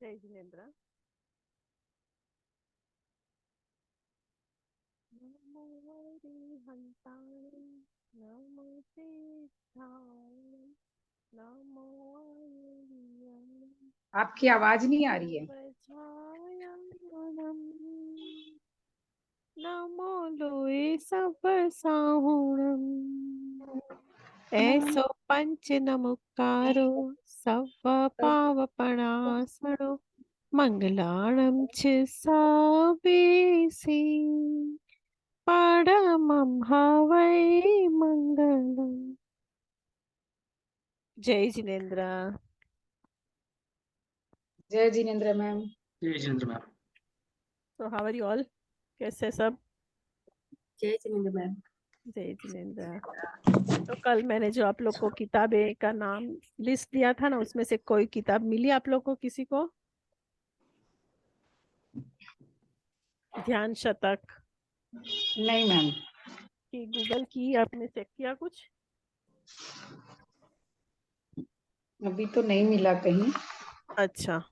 जय जिनेन्द्र। नमो हरिहंताय, नमो सिद्धाय, नमो आर्याय, आपकी आवाज नहीं आ रही है। नवजायानम्, नमो लोए सब साहुणम्, ऐसो पंच नमुकारो सव्व पावपणासनो मंगलाणं च सावेसी परमं हवै मंगलम्। जय जिनेन्द्र। जय जिनेन्द्र मैम। जय जिनेन्द्र मैम। तो हाउ आर यू ऑल? कैसे सब? जय जिनेन्द्र मैम। जय जिनेन्द्र। तो कल मैंने जो आप लोग को किताबें का नाम लिस्ट दिया था ना, उसमें से कोई किताब मिली आप लोग को? किसी को? ध्यान शतक नहीं मैम। की गूगल की, आपने चेक किया कुछ? अभी तो नहीं मिला कहीं। अच्छा,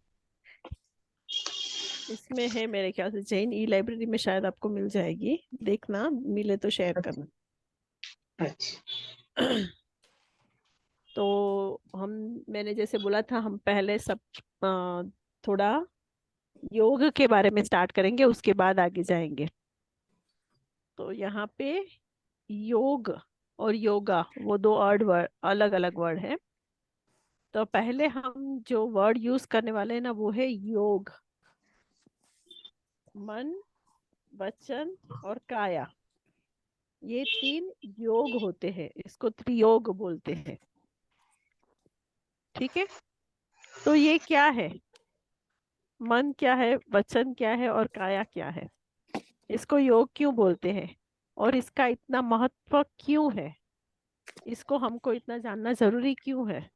इसमें है मेरे ख्याल से, जैन ई लाइब्रेरी में शायद आपको मिल जाएगी, देखना मिले तो शेयर करना। अच्छा। तो हम, मैंने जैसे बोला था, हम पहले सब थोड़ा योग के बारे में स्टार्ट करेंगे, उसके बाद आगे जाएंगे। तो यहाँ पे योग और योगा वो दो वर्ड, अलग अलग वर्ड है। तो पहले हम जो वर्ड यूज करने वाले हैं ना, वो है योग। मन, वचन और काया, ये तीन योग होते हैं, इसको त्रियोग बोलते हैं। ठीक है? तो ये क्या है? मन क्या है, वचन क्या है और काया क्या है? इसको योग क्यों बोलते हैं और इसका इतना महत्व क्यों है? इसको हमको इतना जानना जरूरी क्यों है?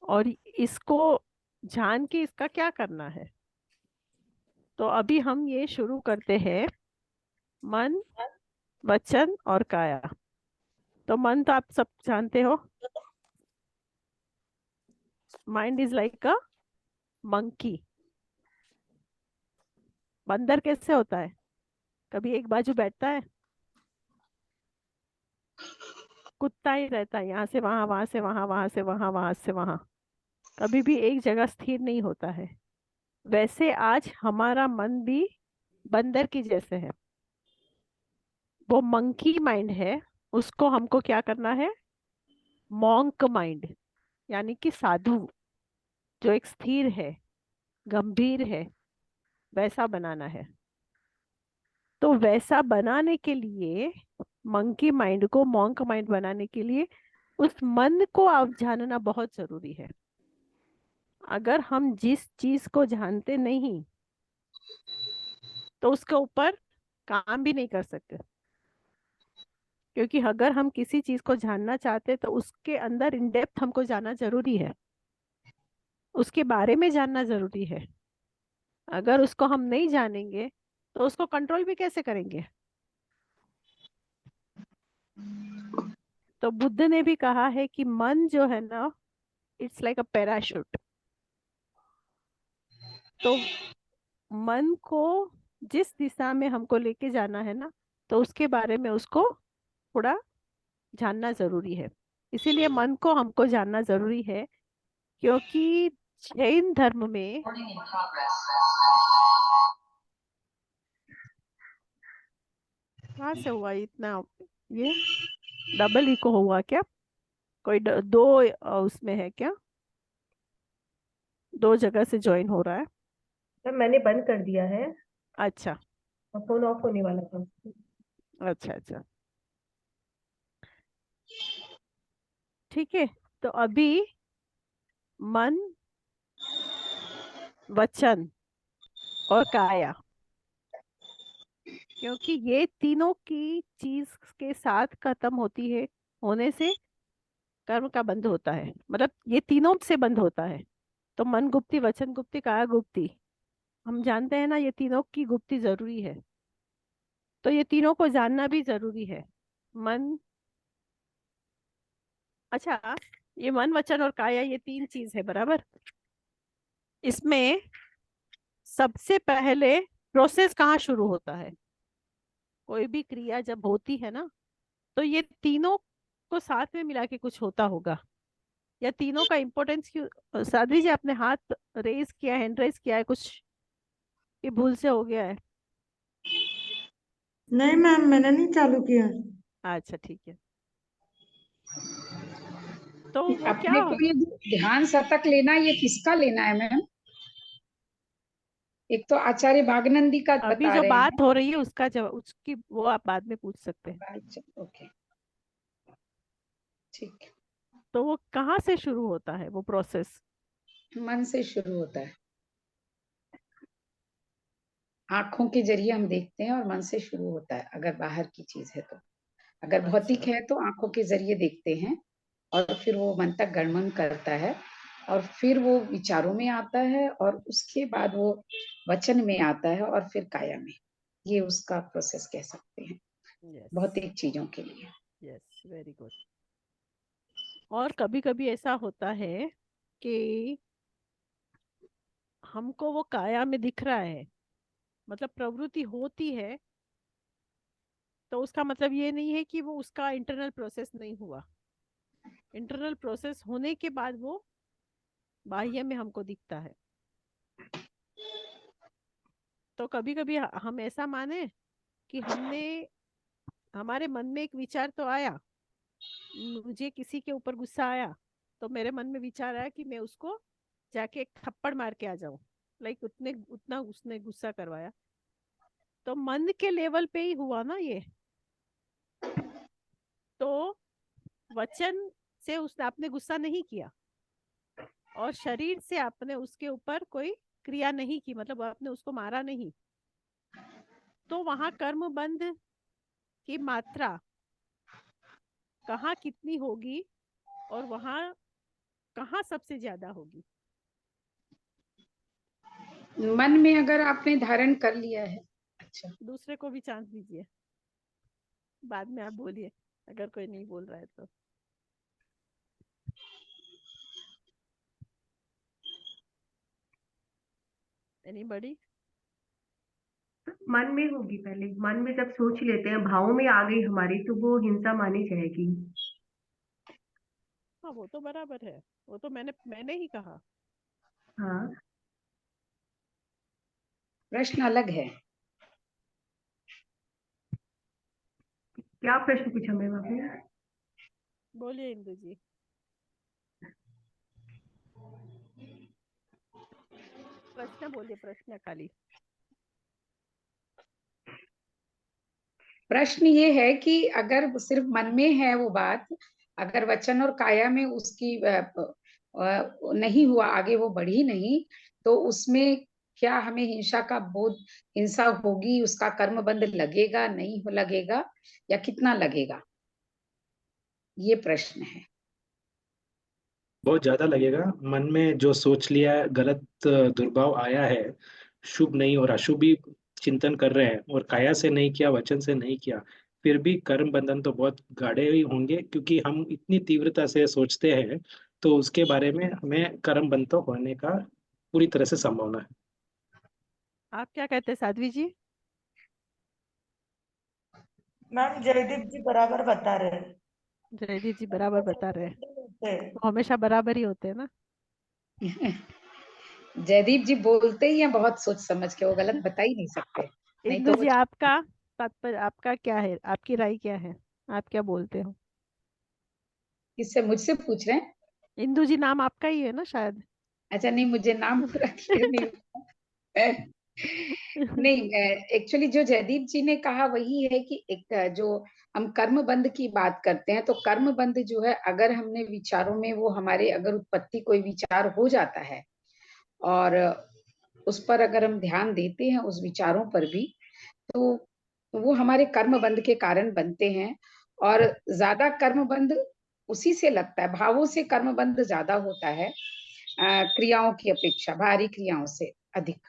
और इसको जान के इसका क्या करना है? तो अभी हम ये शुरू करते हैं, मन, वचन और काया। तो मन तो आप सब जानते हो, mind is like a monkey. बंदर कैसे होता है? कभी एक बाजू बैठता है, कुत्ता ही रहता है, यहाँ से वहां, वहां से वहां, वहां से वहां, वहां से वहां, कभी भी एक जगह स्थिर नहीं होता है। वैसे आज हमारा मन भी बंदर की जैसे है, वो मंकी माइंड है। उसको हमको क्या करना है? मॉन्क माइंड, यानी कि साधु, जो एक स्थिर है, गंभीर है, वैसा बनाना है। तो वैसा बनाने के लिए, मंकी माइंड को मॉन्क माइंड बनाने के लिए, उस मन को आप जानना बहुत जरूरी है। अगर हम जिस चीज को जानते नहीं, तो उसके ऊपर काम भी नहीं कर सकते। क्योंकि अगर हम किसी चीज को जानना चाहते, तो उसके अंदर इन डेप्थ हमको जानना जरूरी है, उसके बारे में जानना जरूरी है। अगर उसको हम नहीं जानेंगे, तो उसको कंट्रोल भी कैसे करेंगे? तो बुद्ध ने भी कहा है कि मन जो है ना, इट्स लाइक अ पैराशूट। तो मन को जिस दिशा में हमको लेके जाना है ना, तो उसके बारे में उसको थोड़ा जानना जरूरी है। इसीलिए मन को हमको जानना जरूरी है, क्योंकि जैन धर्म में, कहाँ से हुआ इतना, ये डबल इको हुआ क्या? कोई दो उसमें है क्या? दो जगह से ज्वाइन हो रहा है? मैम मैंने बंद कर दिया है, अच्छा फोन ऑफ होने वाला था। अच्छा अच्छा, ठीक है। तो अभी मन, वचन और काया, क्योंकि ये तीनों की चीज के साथ खत्म होती है, होने से कर्म का बंध होता है, मतलब ये तीनों से बंध होता है। तो मन गुप्ति, वचन गुप्ति, काया गुप्ति, हम जानते हैं ना, ये तीनों की गुप्ति जरूरी है। तो ये तीनों को जानना भी जरूरी है। मन, अच्छा, ये मन, वचन और काया, ये तीन चीज है, बराबर? इसमें सबसे पहले प्रोसेस कहाँ शुरू होता है? कोई भी क्रिया जब होती है ना, तो ये तीनों को साथ में मिला के कुछ होता होगा, या तीनों का इम्पोर्टेंस क्यों? साध्वी जी, आपने हाथ रेज किया, हैंड रेज किया है, कुछ ये भूल से हो गया है? नहीं मैम, मैंने नहीं चालू किया। अच्छा ठीक है। तो वो क्या, अपने को ये जो ध्यान शतक लेना, ये किसका लेना है मैम? एक तो आचार्य भागनंदी का अभी बता जो रहे हैं। बात हो रही है उसका जवाब, उसकी वो आप बाद में पूछ सकते हैं। अच्छा, ओके, ठीक। तो वो कहाँ से शुरू होता है वो प्रोसेस? मन से शुरू होता है। आंखों के जरिए हम देखते हैं और मन से शुरू होता है, अगर बाहर की चीज है तो। अगर भौतिक अच्छा, है तो आंखों के जरिए देखते हैं, और फिर वो मन तक गणमन करता है, और फिर वो विचारों में आता है, और उसके बाद वो वचन में आता है, और फिर काया में। ये उसका प्रोसेस कह सकते हैं यस, भौतिक चीजों के लिए। Yes, very good. और कभी कभी ऐसा होता है कि हमको वो काया में दिख रहा है, मतलब प्रवृत्ति होती है, तो उसका मतलब ये नहीं है कि वो उसका इंटरनल प्रोसेस नहीं हुआ। इंटरनल प्रोसेस होने के बाद वो बाह्य में हमको दिखता है। तो कभी कभी हम ऐसा माने कि हमने, हमारे मन में एक विचार तो आया, मुझे किसी के ऊपर गुस्सा आया, तो मेरे मन में विचार आया कि मैं उसको जाके एक थप्पड़ मार के आ जाऊं, लाइक उतने उतना उसने गुस्सा करवाया, तो मन के लेवल पे ही हुआ ना ये। तो वचन से उसने, आपने गुस्सा नहीं किया, और शरीर से आपने उसके ऊपर कोई क्रिया नहीं की, मतलब आपने उसको मारा नहीं, तो वहां कर्म बंध की मात्रा कहाँ कितनी होगी, और वहां कहाँ सबसे ज्यादा होगी? मन में अगर आपने धारण कर लिया है। अच्छा, दूसरे को भी चांस दीजिए, बाद में आप बोलिए अगर कोई नहीं बोल रहा है तो। एनीबॉडी? मन में होगी पहले। मन में जब सोच लेते हैं, भावों में आ गई हमारी, तो वो हिंसा मानी जाएगी। हाँ, वो तो बराबर है, वो तो मैंने ही कहा। हाँ। प्रश्न अलग है। क्या प्रश्न पूछा मैम आपने? बोलिए इंदु जी। प्रश्न बोलिए, प्रश्न खाली। प्रश्न ये है कि अगर सिर्फ मन में है वो बात, अगर वचन और काया में उसकी नहीं हुआ, आगे वो बढ़ी नहीं, तो उसमें क्या हमें हिंसा का बोध, हिंसा होगी, उसका कर्म बंध लगेगा, नहीं लगेगा, या कितना लगेगा? ये प्रश्न है। बहुत ज्यादा लगेगा। मन में जो सोच लिया है, गलत दुर्भाव आया है, शुभ नहीं और अशुभ ही चिंतन कर रहे हैं, और काया से नहीं किया, वचन से नहीं किया, फिर भी कर्म बंधन तो बहुत गाढ़े ही होंगे, क्योंकि हम इतनी तीव्रता से सोचते हैं, तो उसके बारे में हमें कर्म बंध तो होने का पूरी तरह से संभावना है। आप क्या कहते हैं साध्वी जी? मैम जयदीप जी बराबर बता रहे हैं। जयदीप जी बराबर बता रहे हैं, होते हैं। वो हमेशा बराबर ही होते हैं ना। जयदीप जी बोलते ही हैं बहुत सोच समझ के, वो गलत बता ही नहीं सकते। नहीं तो इंदु वो जी, आपका तात्पर्य, आपका क्या है, आपकी राय क्या है, आप क्या बोलते हो? किससे, मुझसे पूछ रहे हैं? इंदु जी नाम आपका ही है ना शायद? अच्छा, नहीं, मुझे नाम पूरा क्लियर नहीं हुआ। नहीं, एक्चुअली जो जयदीप जी ने कहा वही है कि एक जो हम कर्म बंध की बात करते हैं, तो कर्म बंध जो है, अगर हमने विचारों में वो हमारे अगर उत्पत्ति कोई विचार हो जाता है, और उस पर अगर हम ध्यान देते हैं उस विचारों पर भी, तो वो हमारे कर्म बंध के कारण बनते हैं। और ज्यादा कर्म बंध उसी से लगता है, भावों से कर्म बंध ज्यादा होता है, क्रियाओं की अपेक्षा, भारी क्रियाओं से अधिक।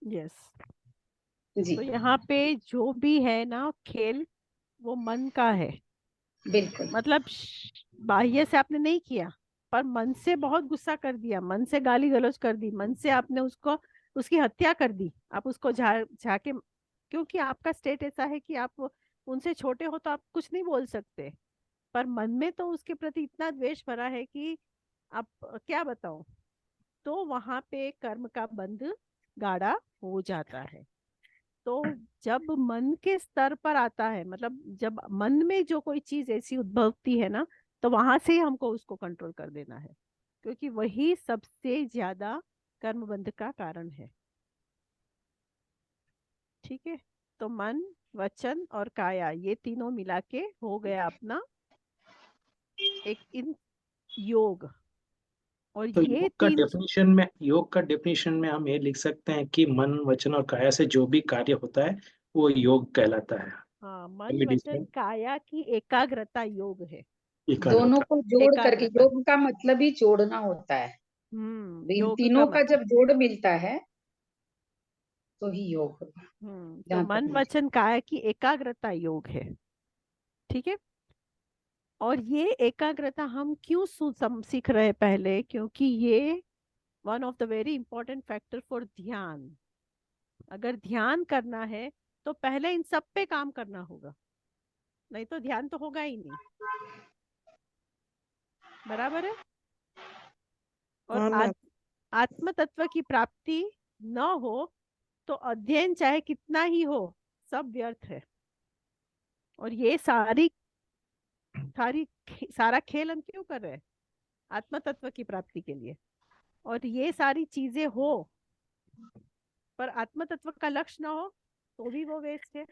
यस। जी, तो यहाँ पे जो भी है ना खेल, वो मन का है। बिल्कुल। मतलब बाह्य से आपने नहीं किया, पर मन से बहुत गुस्सा कर दिया, मन से गाली गलौज कर दी, मन से आपने उसको उसकी हत्या कर दी, आप उसको झाके, क्योंकि आपका स्टेट ऐसा है कि आप उनसे छोटे हो तो आप कुछ नहीं बोल सकते, पर मन में तो उसके प्रति इतना द्वेष भरा है कि आप क्या बताओ, तो वहां पे कर्म का बंध गाढ़ा हो जाता है। तो जब मन के स्तर पर आता है, मतलब जब मन में जो कोई चीज ऐसी उद्भवती है ना, तो वहां से ही हमको उसको कंट्रोल कर देना है, क्योंकि वही सबसे ज्यादा कर्म बंध का कारण है। ठीक है, तो मन, वचन और काया, ये तीनों मिला के हो गया अपना एक इन योग। और तो ये तीन, योग का डेफिनेशन में हम ये लिख सकते हैं कि मन वचन और काया से जो भी कार्य होता है वो योग कहलाता है। हाँ, Can मन we वचन describe? काया की एकाग्रता योग है। दोनों एकाग्रता। को जोड़ करके, एकाग्रता, योग का मतलब ही जोड़ना होता है। इन योग का तीनों का मतलब। जब जोड़ मिलता है तो ही योग होगा, तो जहां तक मन मुझे। वचन काया की एकाग्रता योग है। ठीक है, और ये एकाग्रता हम क्यों सीख रहे हैं पहले, क्योंकि ये one of the very important factor for ध्यान। अगर ध्यान करना है तो पहले इन सब पे काम करना होगा, नहीं तो ध्यान तो होगा ही नहीं। बराबर है। और हाँ मैम। आत्म तत्व की प्राप्ति न हो तो अध्ययन चाहे कितना ही हो, सब व्यर्थ है। और ये सारा खेल हम क्यों कर रहे हैं? आत्म तत्व की प्राप्ति के लिए। और ये सारी चीजें हो पर आत्म तत्व का लक्ष्य ना हो तो भी वो वेस्ट है।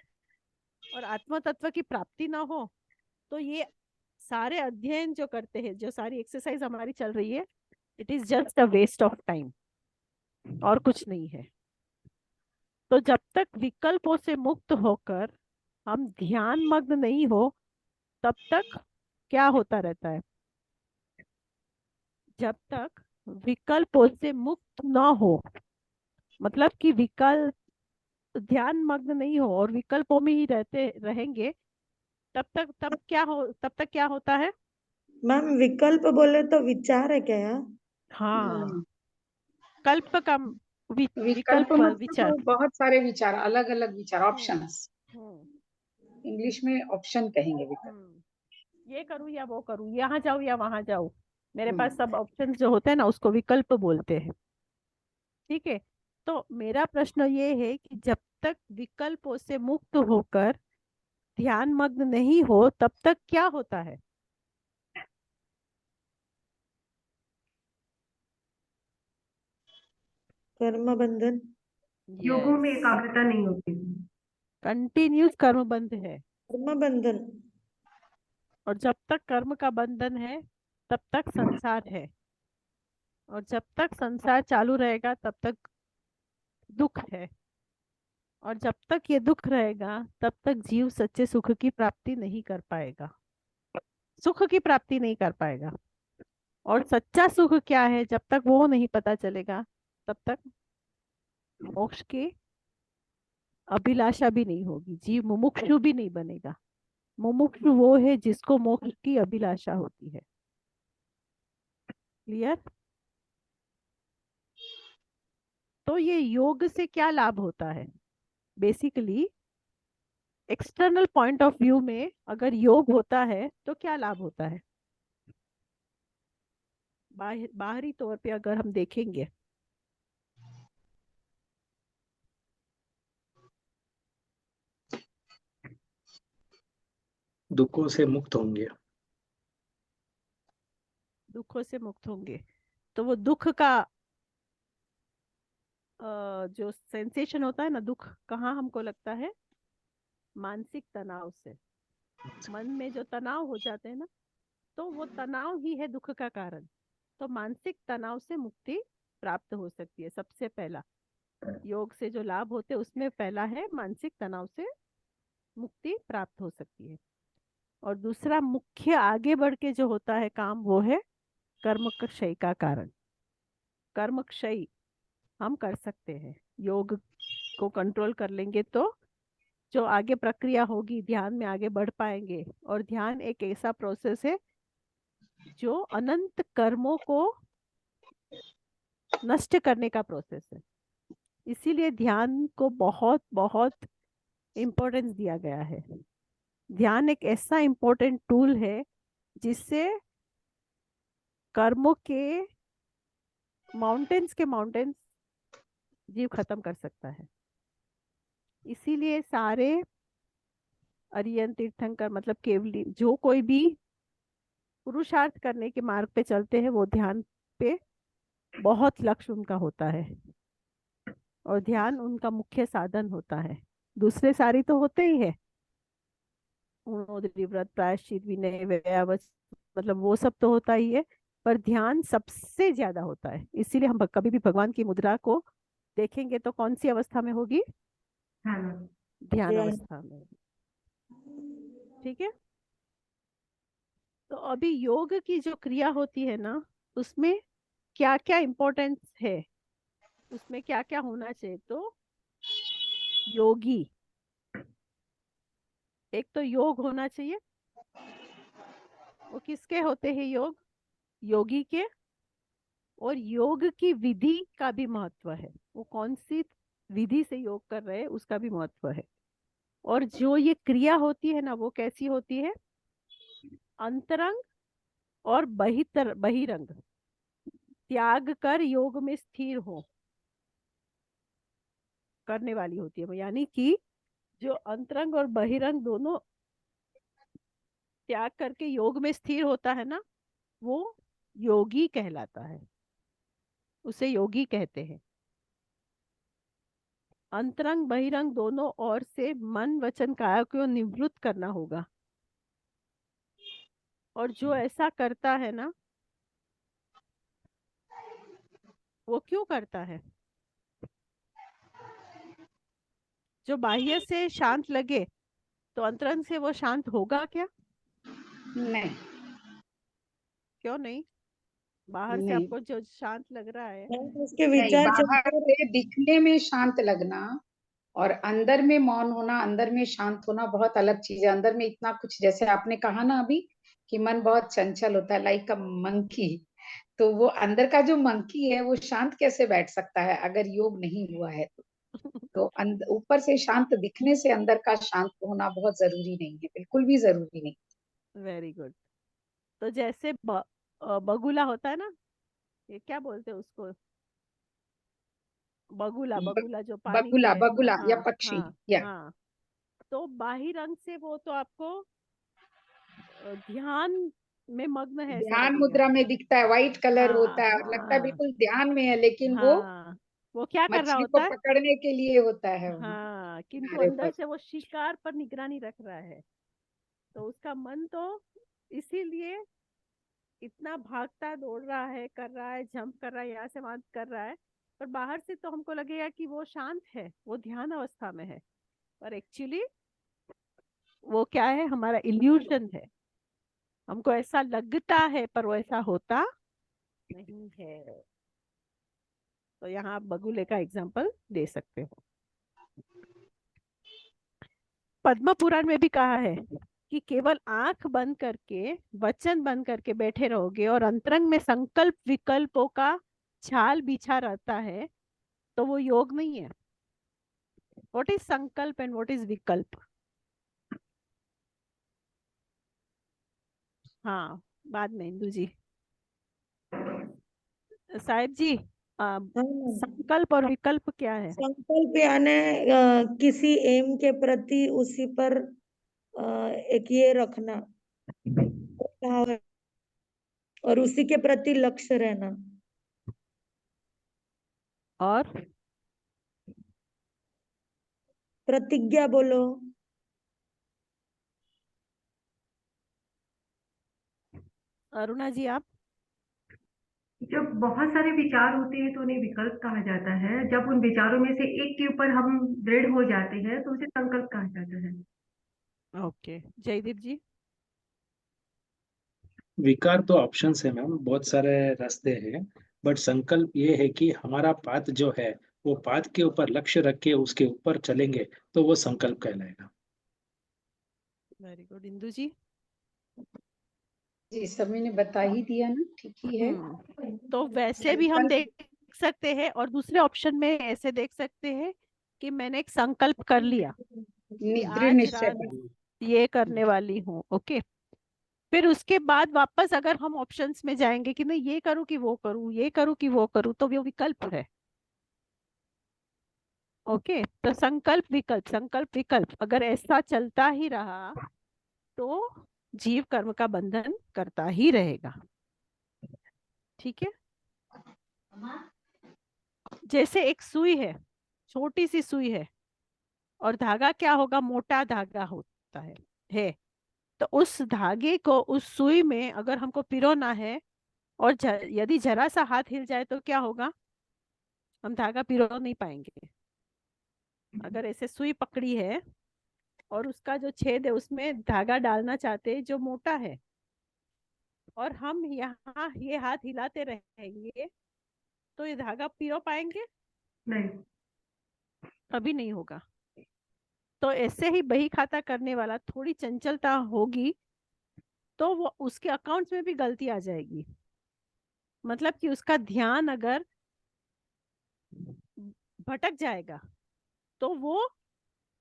और आत्म तत्व की प्राप्ति ना हो तो ये सारे अध्ययन जो करते हैं, जो सारी एक्सरसाइज हमारी चल रही है, it is just a waste of time, और कुछ नहीं है। तो जब तक विकल्पों से मुक्त होकर हम ध्यान मग्न नहीं हो, तब तक क्या होता रहता है? जब तक विकल्पों से मुक्त ना हो, मतलब कि विकल्प, ध्यान मग्न नहीं हो और विकल्पों में ही रहते रहेंगे, तब तक क्या होता है? मैम विकल्प बोले तो विचार है क्या यहाँ? हाँ, कल्प का विकल्प विकल्प विचार। मतलब बहुत सारे विचार, अलग अलग विचार, हम्म ऑप्शंस। हम्म इंग्लिश में ऑप्शन कहेंगे विकल्प। ये करूँ या वो करूँ, यहाँ जाऊँ या वहां जाऊँ, मेरे पास हम्म। सब ऑप्शंस जो होते हैं ना, उसको विकल्प बोलते हैं। ठीक है, तो मेरा प्रश्न ये है कि जब तक विकल्पों से मुक्त होकर ध्यान मग्न नहीं हो, तब तक क्या होता है? कर्म बंधन। योगों यस, में एकाग्रता नहीं होती। कंटिन्यूस कर्म बंध है। कर्म बंधन। और जब तक कर्म का बंधन है तब तक संसार है, और जब तक संसार चालू रहेगा तब तक दुख है। और जब तक ये दुख रहेगा तब तक जीव सच्चे सुख की प्राप्ति नहीं कर पाएगा, सुख की प्राप्ति नहीं कर पाएगा। और सच्चा सुख क्या है, जब तक वो नहीं पता चलेगा, तब तक मोक्ष की अभिलाषा भी नहीं होगी, जीव मुमुक्षु भी नहीं बनेगा। मुमुक्षु वो है जिसको मोक्ष की अभिलाषा होती है। क्लियर? तो ये योग से क्या लाभ होता है? Basically external point of view में अगर योग होता है तो क्या लाभ होता है? बाहरी तौर पे अगर हम देखेंगे, दुखों से मुक्त होंगे। दुखों से मुक्त होंगे, तो वो दुख का जो सेंसेशन होता है ना, दुख कहाँ हमको लगता है? मानसिक तनाव से। मन में जो तनाव हो जाते हैं ना, तो वो तनाव ही है दुख का कारण। तो मानसिक तनाव से मुक्ति प्राप्त हो सकती है। सबसे पहला योग से जो लाभ होते हैं उसमें पहला है मानसिक तनाव से मुक्ति प्राप्त हो सकती है। और दूसरा मुख्य आगे बढ़ के जो होता है काम, वो है कर्म क्षय का कारण। कर्म क्षय हम कर सकते हैं, योग को कंट्रोल कर लेंगे तो जो आगे प्रक्रिया होगी, ध्यान में आगे बढ़ पाएंगे। और ध्यान एक ऐसा प्रोसेस है जो अनंत कर्मों को नष्ट करने का प्रोसेस है। इसीलिए ध्यान को बहुत बहुत इम्पोर्टेंस दिया गया है। ध्यान एक ऐसा इम्पोर्टेंट टूल है जिससे कर्मों के माउंटेन्स जीव खत्म कर सकता है। इसीलिए सारे अरियन तीर्थंकर मतलब केवली जो कोई भी पुरुषार्थ करने के मार्ग पे चलते हैं वो ध्यान पे बहुत लक्ष्य उनका होता है और ध्यान उनका मुख्य साधन होता है। दूसरे सारी तो होते ही है, उन्नोदरी व्रत प्रायश्चित विनय व्यावच मतलब वो सब तो होता ही है, पर ध्यान सबसे ज्यादा होता है। इसीलिए हम कभी भी भगवान की मुद्रा को देखेंगे तो कौन सी अवस्था में होगी? ध्यान में। ध्यान ध्यान। अवस्था में। ठीक है। तो अभी योग की जो क्रिया होती है ना, उसमें क्या क्या इम्पोर्टेंस है, उसमें क्या क्या होना चाहिए? तो योगी, एक तो योग होना चाहिए। वो किसके होते हैं योग? योगी के। और योग की विधि का भी महत्व है, वो कौन सी विधि से योग कर रहे हैं उसका भी महत्व है। और जो ये क्रिया होती है ना वो कैसी होती है? अंतरंग और बहिरंग त्याग कर योग में स्थिर हो करने वाली होती है। यानी कि जो अंतरंग और बहिरंग दोनों त्याग करके योग में स्थिर होता है ना, वो योगी कहलाता है, उसे योगी कहते हैं। अंतरंग बहिरंग दोनों ओर से मन वचन काया को निवृत्त करना होगा। और जो ऐसा करता है ना, वो क्यों करता है? जो बाह्य से शांत लगे तो अंतरंग से वो शांत होगा क्या? नहीं। क्यों नहीं? बाहर से नहीं आपको जो शांत लग रहा है, उसके नहीं, विचार बाहर चलते से दिखने में शांत लगना और अंदर में मौन होना, अंदर में शांत होना बहुत अलग चीज है। अंदर में इतना कुछ, जैसे आपने कहा ना अभी कि मन बहुत चंचल होता है, लाइक अ मंकी। तो वो अंदर का जो मंकी है वो शांत कैसे बैठ सकता है अगर योग नहीं हुआ है तो? तो ऊपर से शांत दिखने से अंदर का शांत होना बहुत जरूरी नहीं है, बिल्कुल भी जरूरी नहीं। Very good. तो जैसे बगुला होता है ना, ये क्या बोलते हैं उसको? बगुला, ब- बगुला जो पानी बगुला, में। बगुला या हाँ पक्षी हाँ या हाँ। तो बाहिर रंग से वो तो आपको ध्यान में मग्न है ऐसा ध्यान लगेगा। मुद्रा में दिखता है, व्हाइट कलर हाँ होता है और लगता है हाँ बिल्कुल ध्यान में है, लेकिन वो हाँ। वो क्या कर रहा मछली को होता है? पकड़ने के लिए होता है वहां हाँ, किंतु किनारे अंदर पर। से वो शिकार पर निगरानी रख रहा है। तो उसका मन तो इसीलिए इतना भागता दौड़ रहा है, कर रहा है, जंप कर रहा है, यहाँ से वहां कर रहा है। पर बाहर से तो हमको लगेगा कि वो शांत है, वो ध्यान अवस्था में है, पर एक्चुअली वो क्या है? हमारा इल्यूशन है। हमको ऐसा लगता है पर वो ऐसा होता नहीं है। तो यहाँ आप बगुले का एग्जाम्पल दे सकते हो। पद्म पुराण में भी कहा है कि केवल आंख बंद करके वचन बंद करके बैठे रहोगे और अंतरंग में संकल्प विकल्पों का छाल बिछा रहता है तो वो योग नहीं है। व्हाट इज संकल्प एंड व्हाट इज विकल्प? हाँ, बाद में इंदु जी। साहिब जी, हाँ, संकल्प और विकल्प क्या है? संकल्प यानी किसी एम के प्रति उसी पर एक ये रखना भाव है और उसी के प्रति लक्ष्य रहना। और प्रतिज्ञा बोलो। अरुणा जी आप? जब बहुत सारे विचार होते हैं तो उन्हें विकल्प कहा जाता है। जब उन विचारों में से एक के ऊपर हम दृढ़ हो जाते हैं तो उसे संकल्प कहा जाता है। ओके, जयदीप जी? विकार तो ऑप्शंस है मैम, बहुत सारे रास्ते हैं। बट संकल्प ये है कि हमारा पाथ जो है वो पाथ के ऊपर लक्ष्य रख के उसके ऊपर चलेंगे तो वो संकल्प कहलाएगा। Very good. इंदु जी? जी सभी ने बता ही दिया ना, ठीक ही है। तो वैसे भी हम संकल्प, देख सकते हैं, और दूसरे ऑप्शन में ऐसे देख सकते हैं कि मैंने एक संकल्प कर लिया कि दृढ़ आज निश्चय रात कर। ये करने वाली हूँ। ओके, फिर उसके बाद वापस अगर हम ऑप्शंस में जाएंगे कि नहीं ये करूँ कि वो करूँ, ये करूँ कि वो करूँ, तो वो विकल्प है। ओके, तो संकल्प विकल्प अगर ऐसा चलता ही रहा तो जीव कर्म का बंधन करता ही रहेगा। ठीक है, जैसे एक सुई है, छोटी सी सुई है, और धागा क्या होगा, मोटा धागा होता है। तो उस धागे को उस सुई में अगर हमको पिरोना है, और यदि जरा सा हाथ हिल जाए तो क्या होगा, हम धागा पिरो नहीं पाएंगे। अगर ऐसे सुई पकड़ी है और उसका जो छेद है उसमें धागा डालना चाहते हैं जो मोटा है, और हम यहाँ ये हाथ हिलाते रहेंगे, तो ये धागा पिरो पाएंगे? नहीं। कभी नहीं होगा। तो ऐसे ही बही खाता करने वाला थोड़ी चंचलता होगी तो वो उसके अकाउंट्स में भी गलती आ जाएगी। मतलब कि उसका ध्यान अगर भटक जाएगा तो वो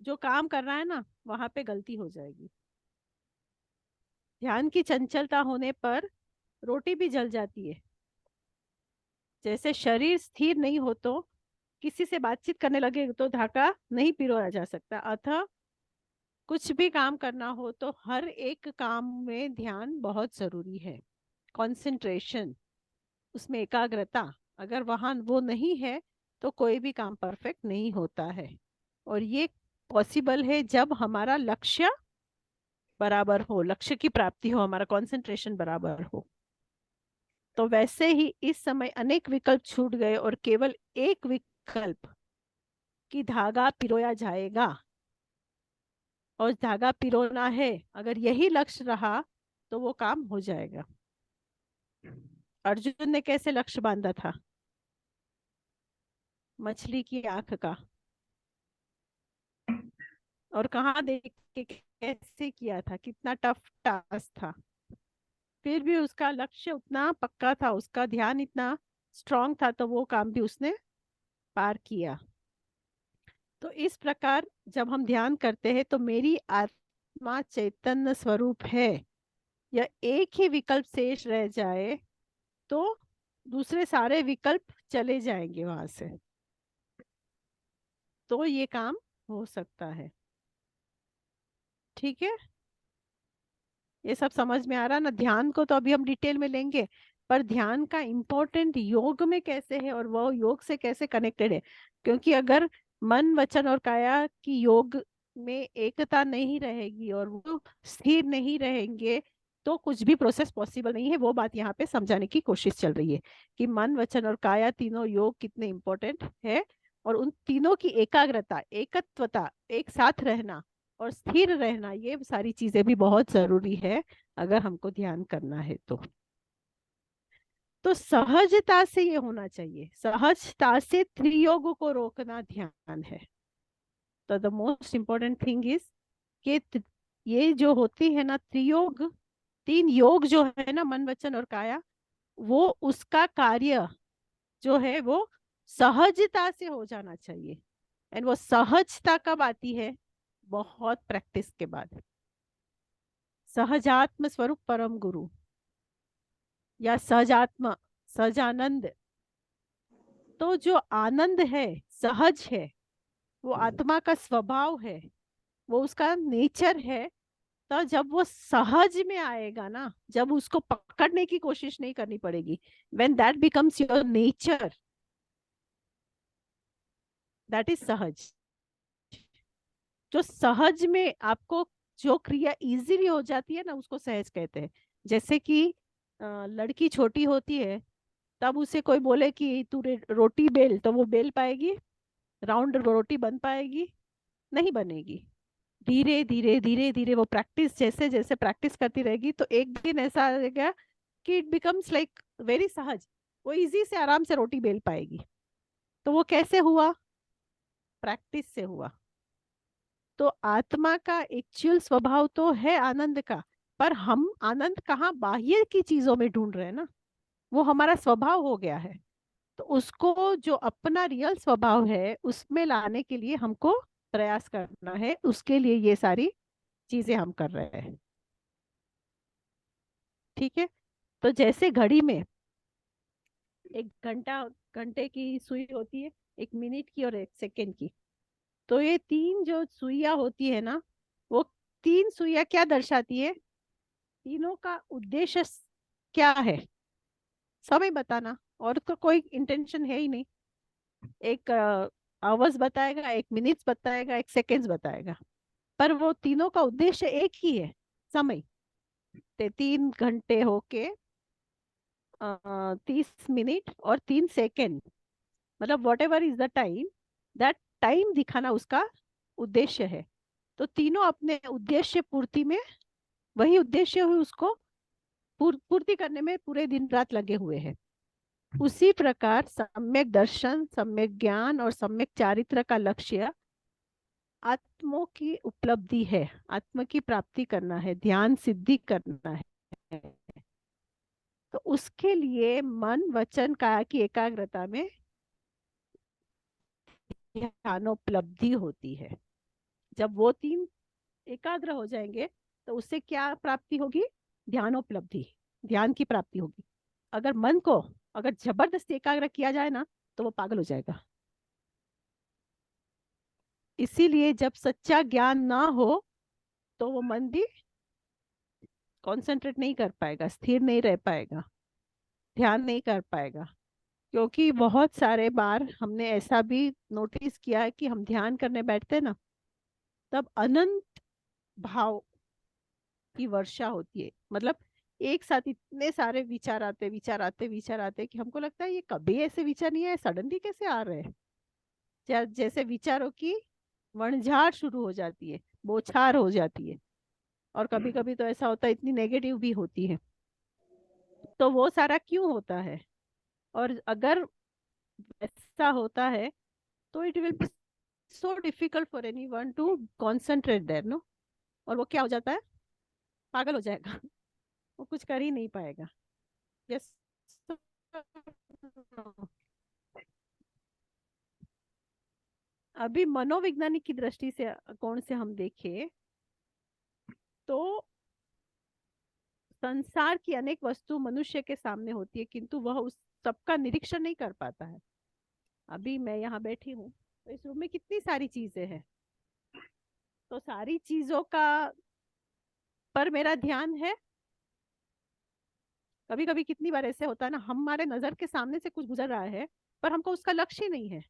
जो काम कर रहा है ना वहां पे गलती हो जाएगी। ध्यान की चंचलता होने पर रोटी भी जल जाती है। जैसे शरीर स्थिर नहीं हो तो किसी से बातचीत करने लगे तो धागा नहीं पिरोया जा सकता। अतः कुछ भी काम करना हो तो हर एक काम में ध्यान बहुत जरूरी है। कंसंट्रेशन, उसमें एकाग्रता, अगर वहां वो नहीं है तो कोई भी काम परफेक्ट नहीं होता है। और ये पॉसिबल है जब हमारा लक्ष्य बराबर हो, लक्ष्य की प्राप्ति हो, हमारा कंसंट्रेशन बराबर हो। तो वैसे ही इस समय अनेक विकल्प छूट गए और केवल एक विकल्प कि धागा पिरोया जाएगा, और धागा पिरोना है, अगर यही लक्ष्य रहा तो वो काम हो जाएगा। अर्जुन ने कैसे लक्ष्य बांधा था, मछली की आंख का, और कहाँ देख के कैसे किया था, कितना टफ टास्क था, फिर भी उसका लक्ष्य उतना पक्का था, उसका ध्यान इतना स्ट्रांग था, तो वो काम भी उसने पार किया। तो इस प्रकार जब हम ध्यान करते हैं तो मेरी आत्मा चैतन्य स्वरूप है, या एक ही विकल्प शेष रह जाए तो दूसरे सारे विकल्प चले जाएंगे वहां से, तो ये काम हो सकता है। ठीक है, ये सब समझ में आ रहा ना। ध्यान को तो अभी हम डिटेल में लेंगे, पर ध्यान का इम्पोर्टेंट योग में कैसे है और वो योग से कैसे कनेक्टेड है। क्योंकि अगर मन वचन और काया की योग में एकता नहीं रहेगी और वो स्थिर नहीं रहेंगे तो कुछ भी प्रोसेस पॉसिबल नहीं है। वो बात यहाँ पे समझाने की कोशिश चल रही है कि मन वचन और काया तीनों योग कितने इम्पोर्टेंट है, और उन तीनों की एकाग्रता, एकत्वता, एक साथ रहना और स्थिर रहना, ये सारी चीजें भी बहुत जरूरी है अगर हमको ध्यान करना है तो सहजता से ये होना चाहिए। सहजता से त्रियोग को रोकना ध्यान है। तो the most important thing is कि ये जो होती है ना त्रियोग, तीन योग जो है ना, मन वचन और काया, वो उसका कार्य जो है वो सहजता से हो जाना चाहिए। एंड वो सहजता कब आती है, बहुत प्रैक्टिस के बाद। सहजात्म स्वरूप परम गुरु, या सहजात्म, सहजानंद, तो जो आनंद है, सहज है, वो आत्मा का स्वभाव है, वो उसका नेचर है। तो जब वो सहज में आएगा ना, जब उसको पकड़ने की कोशिश नहीं करनी पड़ेगी, when that becomes your nature, that is सहज। जो सहज में आपको जो क्रिया इजीली हो जाती है ना उसको सहज कहते हैं। जैसे कि लड़की छोटी होती है, तब उसे कोई बोले कि तू रोटी बेल, तो वो बेल पाएगी? राउंड रोटी बन पाएगी? नहीं बनेगी। धीरे धीरे धीरे धीरे वो प्रैक्टिस, जैसे जैसे प्रैक्टिस करती रहेगी तो एक दिन ऐसा आएगा कि इट बिकम्स लाइक वेरी सहज, वो इजी से आराम से रोटी बेल पाएगी। तो वो कैसे हुआ, प्रैक्टिस से हुआ। तो आत्मा का एक्चुअल स्वभाव तो है आनंद का, पर हम आनंद कहाँ बाह्य की चीजों में ढूंढ रहे हैं ना, वो हमारा स्वभाव हो गया है। तो उसको जो अपना रियल स्वभाव है उसमें लाने के लिए हमको प्रयास करना है, उसके लिए ये सारी चीजें हम कर रहे हैं। ठीक है। तो जैसे घड़ी में एक घंटे की सुई होती है, एक मिनट की और एक सेकंड की। तो ये तीन जो सुइयां होती है ना, वो तीन सुइयां क्या दर्शाती है? तीनों का उद्देश्य क्या है? समय बताना, और तो कोई इंटेंशन है ही नहीं। एक आवर्स बताएगा, एक मिनट्स बताएगा, एक सेकेंड्स बताएगा, पर वो तीनों का उद्देश्य एक ही है, समय। 3 घंटे होके 30 मिनट और 3 सेकेंड, मतलब what ever is the time, that time दिखाना उसका उद्देश्य है। तो तीनों अपने उद्देश्य पूर्ति में, वही उद्देश्य हुई उसको पूर्ति करने में पूरे दिन रात लगे हुए हैं। उसी प्रकार सम्यक दर्शन, सम्यक ज्ञान और सम्यक चारित्र का लक्ष्य आत्मों की उपलब्धि है, आत्म की प्राप्ति करना है, ध्यान सिद्धि करना है। तो उसके लिए मन वचन काया की एकाग्रता में ध्यानोपलब्धि होती है। जब वो तीन एकाग्र हो जाएंगे तो उससे क्या प्राप्ति होगी? ध्यानोपलब्धि, ध्यान की प्राप्ति होगी। अगर मन को अगर जबरदस्ती एकाग्र किया जाए ना, तो वो पागल हो जाएगा। इसीलिए जब सच्चा ज्ञान ना हो तो वो मन भी कंसंट्रेट नहीं कर पाएगा, स्थिर नहीं रह पाएगा, ध्यान नहीं कर पाएगा। क्योंकि बहुत सारे बार हमने ऐसा भी नोटिस किया है कि हम ध्यान करने बैठते हैं ना, तब अनंत भाव की वर्षा होती है। मतलब एक साथ इतने सारे विचार आते कि हमको लगता है ये कभी ऐसे विचार नहीं है, सडनली कैसे आ रहे हैं। जैसे विचारों की वणझार शुरू हो जाती है, बौछार हो जाती है। और कभी कभी तो ऐसा होता है इतनी नेगेटिव भी होती है। तो वो सारा क्यों होता है? और अगर ऐसा होता है तो it will be so difficult for anyone to concentrate there, no. और वो क्या हो जाता है? पागल हो जाएगा। वो कुछ कर ही नहीं पाएगा। यस। अभी मनोवैज्ञानिक की दृष्टि से कोण से हम देखें तो संसार की अनेक वस्तु मनुष्य के सामने होती है, किंतु वह उस सबका निरीक्षण नहीं कर पाता है। अभी मैं यहाँ बैठी हूँ, तो इस रूम में कितनी सारी चीजें हैं, तो सारी चीजों का पर मेरा ध्यान है। कभी कभी कितनी बार ऐसे होता है ना, हमारे नजर के सामने से कुछ गुजर रहा है पर हमको उसका लक्ष्य ही नहीं है,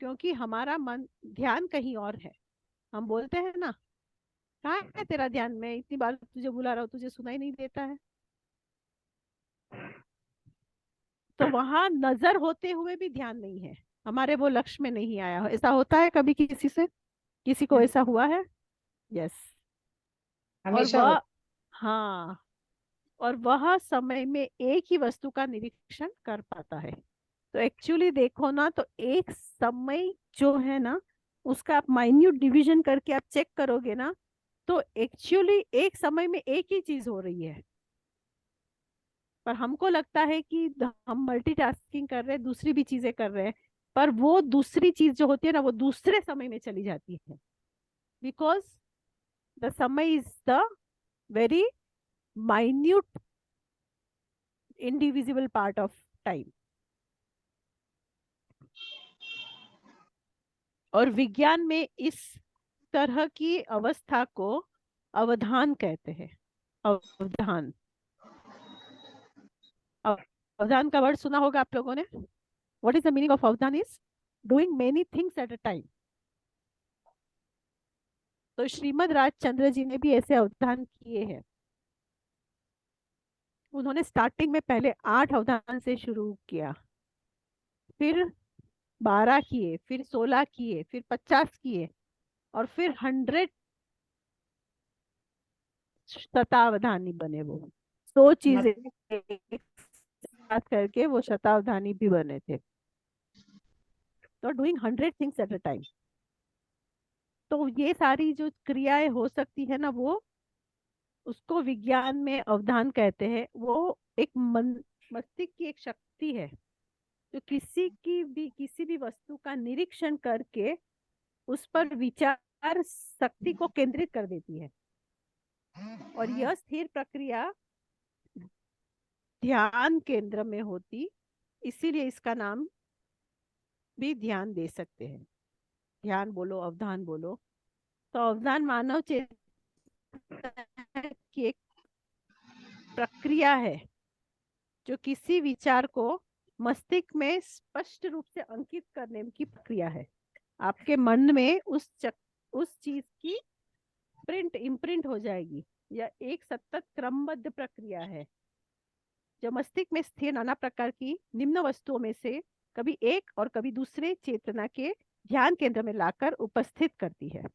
क्योंकि हमारा मन ध्यान कहीं और है। हम बोलते हैं ना, कहाँ है तेरा ध्यान, मैं इतनी बार तुझे बुला रहा हूँ, तुझे सुनाई नहीं देता है। तो वहां नजर होते हुए भी ध्यान नहीं है, हमारे वो लक्ष्य में नहीं आया। ऐसा होता है कभी किसी से? किसी को ऐसा हुआ है? यस। और हमेशा वह, हो। हाँ, और वह समय में एक ही वस्तु का निरीक्षण कर पाता है। तो एक्चुअली देखो ना, तो एक समय जो है ना, उसका आप माइन्यूट डिवीजन करके आप चेक करोगे ना, तो एक्चुअली एक समय में एक ही चीज हो रही है। पर हमको लगता है कि हम मल्टीटास्किंग कर रहे हैं, दूसरी भी चीजें कर रहे हैं, पर वो दूसरी चीज जो होती है ना, वो दूसरे समय में चली जाती है। बिकॉज द समय is the very minute indivisible part of time. और विज्ञान में इस तरह की अवस्था को अवधान कहते हैं। अवधान, अवधान का वर्ड सुना होगा आप लोगों ने। What is the meaning of avadhan? Is doing many things at a time. तो श्रीमद राजचंद्र जी ने भी ऐसे अवधान किए हैं। उन्होंने स्टार्टिंग में पहले 8 अवधान से शुरू किया, फिर 12 किए, फिर 16 किए, फिर 50 किए, और फिर 100 शतावधानी बने वो। 100 चीजें मतलब एक साथ करके वो शतावधानी भी बने थे। तो doing 100 things at a time. तो ये सारी जो क्रियाएं हो सकती है ना, वो उसको विज्ञान में अवधान कहते हैं। वो एक मस्तिष्क की एक शक्ति है जो किसी भी वस्तु का निरीक्षण करके उस पर विचार शक्ति को केंद्रित कर देती है। और यह स्थिर प्रक्रिया ध्यान केंद्र में होती, इसीलिए इसका नाम भी ध्यान दे सकते हैं। ध्यान बोलो, अवधान बोलो। तो अवधान मानव चेतना की एक प्रक्रिया है जो किसी विचार को मस्तिष्क में स्पष्ट रूप से अंकित करने की प्रक्रिया है। आपके मन में उस चीज की इम्प्रिंट हो जाएगी। यह एक सतत क्रमबद्ध प्रक्रिया है जो मस्तिष्क में स्थिर नाना प्रकार की निम्न वस्तुओं में से कभी एक और कभी दूसरे चेतना के ध्यान केंद्र में लाकर उपस्थित करती है।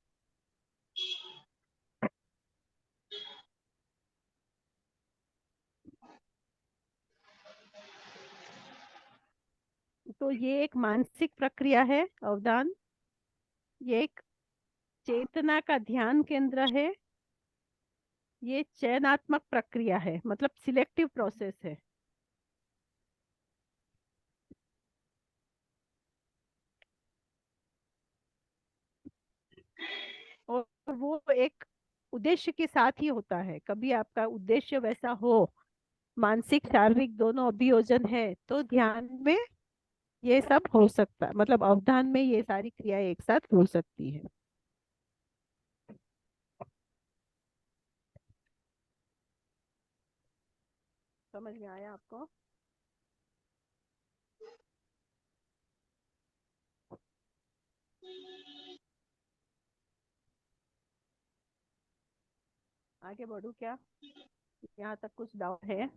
तो ये एक मानसिक प्रक्रिया है अवधान। ये एक चेतना का ध्यान केंद्र है। ये चयनात्मक प्रक्रिया है, मतलब सिलेक्टिव प्रोसेस है। और वो एक उद्देश्य के साथ ही होता है। कभी आपका उद्देश्य वैसा हो, मानसिक शारीरिक दोनों अभियोजन है, तो ध्यान में ये सब हो सकता है। मतलब अवधान में ये सारी क्रियाएं एक साथ हो सकती है। समझ में आया आपको? आगे बढ़ू क्या? यहाँ तक कुछ डाउट है?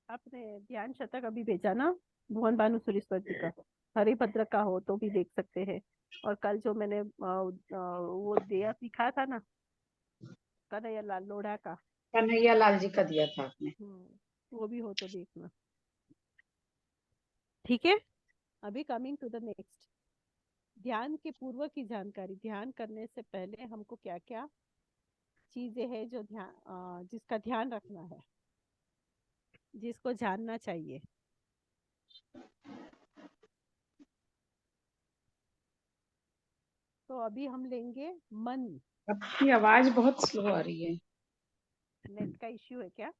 आपने ध्यान शतक अभी भेजा ना, भुवन भानु सुरेश्वरी का? हरिभद्र का हो तो भी देख सकते हैं। और कल जो मैंने वो दिया सिखा था ना, कन्हैया लाल लोढ़ा का, कन्हैया लाल जी का दिया था आपने। वो भी हो तो देखना। ठीक है, अभी कमिंग टू द नेक्स्ट। ध्यान के पूर्व की जानकारी। ध्यान करने से पहले हमको क्या क्या चीजें हैं जो जिसका ध्यान रखना है, जिसको जानना चाहिए। तो अभी हम लेंगे मन। आपकी आवाज बहुत स्लो आ रही है। नेट का इश्यू है क्या?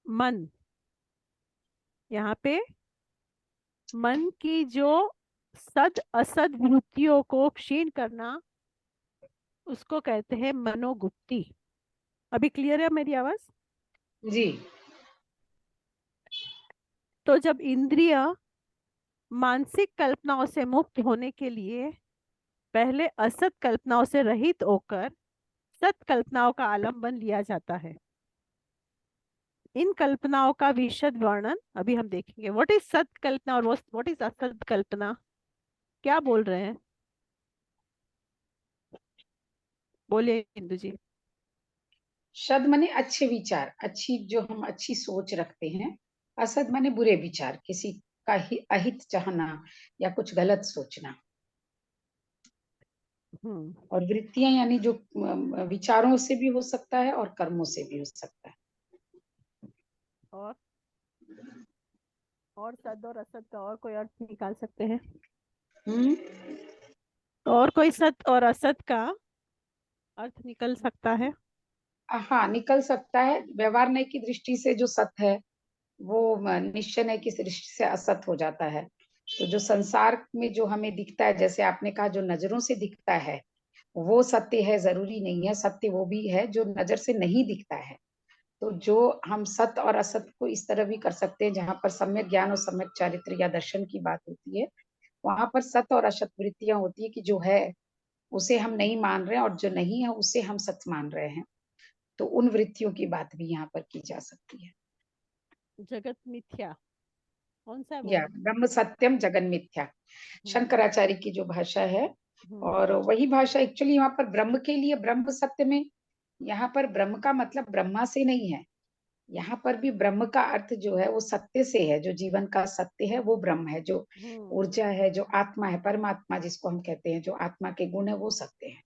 मन, यहाँ पे मन की जो सद असद वृत्तियों को क्षीण करना, उसको कहते हैं मनोगुप्ति। अभी क्लियर है मेरी आवाज? जी। तो जब इंद्रिय मानसिक कल्पनाओं से मुक्त होने के लिए पहले असत कल्पनाओं से रहित होकर सत कल्पनाओं का आलंबन लिया जाता है। इन कल्पनाओं का विशद वर्णन अभी हम देखेंगे। व्हाट इज सत कल्पना और व्हाट इज असत कल्पना? क्या बोल रहे हैं? बोलिए इंदु जी। सद माने अच्छे विचार, अच्छी जो हम अच्छी सोच रखते हैं। असद माने बुरे विचार, किसी का ही अहित चाहना या कुछ गलत सोचना। और वृत्तियां यानी जो विचारों से भी हो सकता है और कर्मों से भी हो सकता है। और सद और असद का और कोई अर्थ निकाल सकते हैं? हम्म। और कोई सत और असत का अर्थ निकल सकता है? हाँ, निकल सकता है। व्यवहार नय की दृष्टि से जो सत है वो निश्चय नय की दृष्टि से असत हो जाता है। तो जो संसार में जो हमें दिखता है, जैसे आपने कहा जो नजरों से दिखता है वो सत्य है, जरूरी नहीं है। सत्य वो भी है जो नजर से नहीं दिखता है। तो जो हम सत्य और असत्य को इस तरह भी कर सकते हैं, जहाँ पर सम्यक ज्ञान और सम्यक चारित्र या दर्शन की बात होती है, वहां पर सत्य और असत वृत्तियां होती है कि जो है उसे हम नहीं मान रहे हैं और जो नहीं है उसे हम सत्य मान रहे हैं। तो उन वृत्तियों की बात भी यहाँ पर की जा सकती है। जगत मिथ्या कौन सा है वो? या ब्रह्म सत्यम जगन मिथ्या, शंकराचार्य की जो भाषा है। और वही भाषा एक्चुअली यहाँ पर ब्रह्म के लिए, ब्रह्म सत्य में, यहाँ पर ब्रह्म का मतलब ब्रह्मा से नहीं है। यहाँ पर भी ब्रह्म का अर्थ जो है वो सत्य से है, जो जीवन का सत्य है वो ब्रह्म है, जो ऊर्जा है, जो आत्मा है, परमात्मा जिसको हम कहते हैं, जो आत्मा के गुण है वो सत्य है।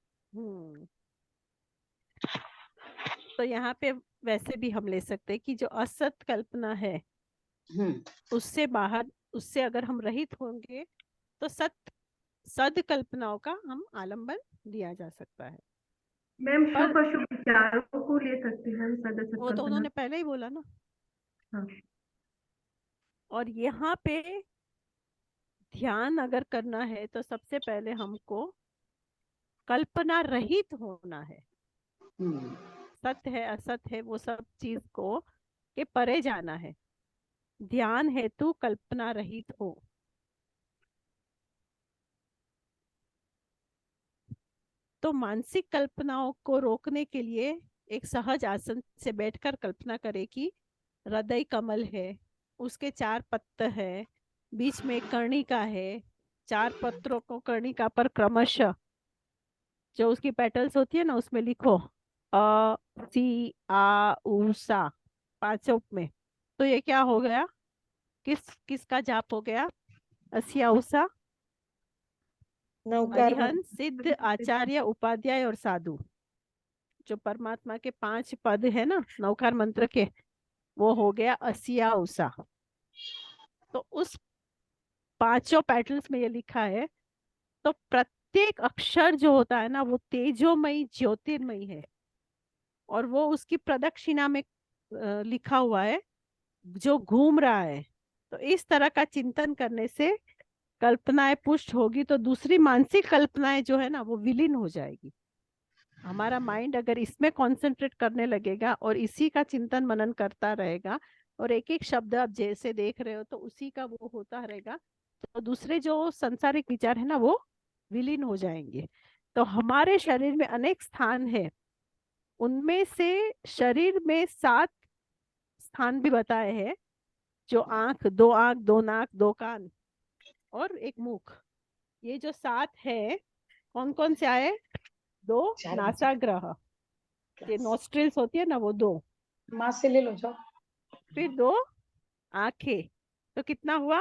तो यहाँ पे वैसे भी हम ले सकते हैं कि जो असत कल्पना है उससे बाहर, उससे अगर हम रहित होंगे तो सद कल्पनाओं का हम आलंबन दिया जा सकता है। मैम पर शुभ अशुभ विचारों को ले सकते हैं हम सदस्य वो तो कल्पना। उन्होंने पहले ही बोला ना। हाँ। और यहाँ पे ध्यान अगर करना है तो सबसे पहले हमको कल्पना रहित होना है। सत्य है असत है वो सब चीज को के परे जाना है। ध्यान हेतु कल्पना रहित हो। तो मानसिक कल्पनाओं को रोकने के लिए एक सहज आसन से बैठकर कल्पना करें कि हृदय कमल है, उसके 4 पत्ते हैं, बीच में एक कर्णिका है, 4 पत्रों को कर्णिका पर क्रमशः जो उसकी पेटल्स होती है ना उसमें लिखो अ सी आ उ सा, पांचों में। तो ये क्या हो गया, किसका जाप हो गया? असिया उषा, नौकार अरिहंत, सिद्ध, आचार्य, उपाध्याय और साधु। जो परमात्मा के 5 पद है ना नौकार मंत्र के, वो हो गया असिया उषा। तो उस पांचों पैटर्न्स में ये लिखा है। तो प्रत्येक अक्षर जो होता है ना वो तेजोमयी ज्योतिर्मयी है, और वो उसकी प्रदक्षिणा में लिखा हुआ है जो घूम रहा है। तो इस तरह का चिंतन करने से कल्पनाएं पुष्ट होगी, तो दूसरी मानसिक कल्पनाएं जो है ना वो विलीन हो जाएगी। हमारा माइंड अगर इसमें कंसंट्रेट करने लगेगा और इसी का चिंतन मनन करता रहेगा, और एक एक शब्द आप जैसे देख रहे हो तो उसी का वो होता रहेगा, तो दूसरे जो संसारिक विचार है ना वो विलीन हो जाएंगे। तो हमारे शरीर में अनेक स्थान है, उनमें से शरीर में 7 स्थान भी बताए हैं, जो आंख, 2 नाक, 2 कान और एक मुख। ये जो 7 है कौन कौन से आए? 2 चार नासाग्रह, ये नॉस्ट्रिल्स होती है ना वो 2, माँ से ले लो जाओ। फिर 2 आंखें, तो कितना हुआ?